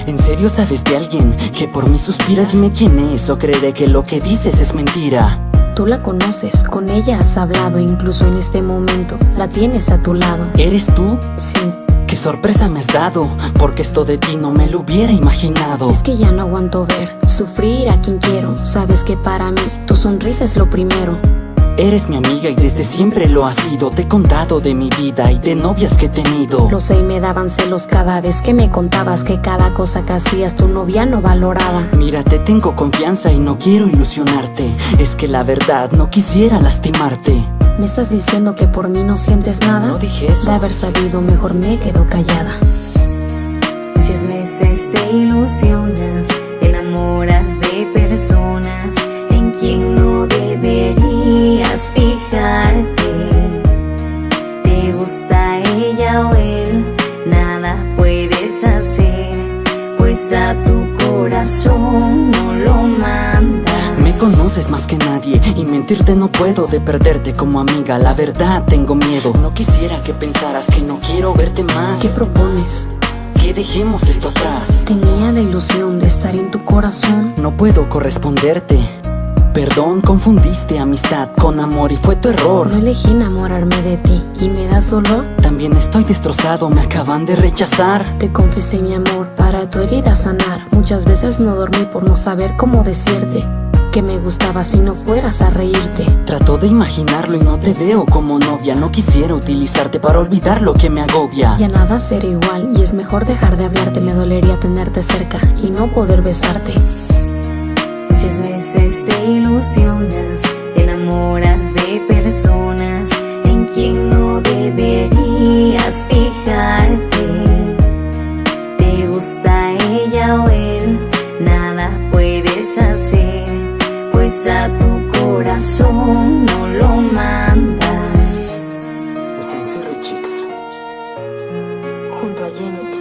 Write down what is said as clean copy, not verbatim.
¿En serio sabes de alguien que por mí suspira? Dime quién es, o creeré que lo que dices es mentira. Tú la conoces, con ella has hablado, incluso en este momento la tienes a tu lado. ¿Eres tú? Sí, Qué sorpresa me has dado, porque esto de ti no me lo hubiera imaginado. es que ya no aguanto ver sufrir a quien quiero. Sabes que para mí tu sonrisa es lo primero. Eres mi amiga y desde siempre lo has sido. Te he contado de mi vida y de novias que he tenido. Lo sé y me daban celos cada vez que me contabas que cada cosa que hacías tu novia no valoraba. Mira, te tengo confianza y no quiero ilusionarte. Es que la verdad no quisiera lastimarte. ¿Me estás diciendo que por mí no sientes nada? No dije eso. De haber sabido mejor me quedo callada. Muchas veces te ilusionas, te enamoras de personas en quien no deberías fijarte. Te gusta ella o él, nada puedes hacer, pues a tu corazón no lo manda. Me conoces más que nadie y mentirte no puedo. De perderte como amiga, la verdad tengo miedo. No quisiera que pensaras que no quiero verte más. ¿Qué propones? Que dejemos esto atrás. Tenía la ilusión de estar en tu corazón. No puedo corresponderte. Perdón, confundiste amistad con amor y fue tu error. No elegí enamorarme de ti y me das dolor. También estoy destrozado, me acaban de rechazar. Te confesé mi amor para tu herida sanar. Muchas veces no dormí por no saber cómo decirte que me gustaba si no fueras a reírte. Trato de imaginarlo y no te veo como novia. No quisiera utilizarte para olvidar lo que me agobia. Ya nada será igual y es mejor dejar de hablarte. Me dolería tenerte cerca y no poder besarte. Muchas veces te ilusionas, te enamoras de personas en quien no deberías fijarte. Te gusta ella o él, nada puedes hacer, pues a tu corazón no lo mandas. Sensory Chicks. Junto a Jenny.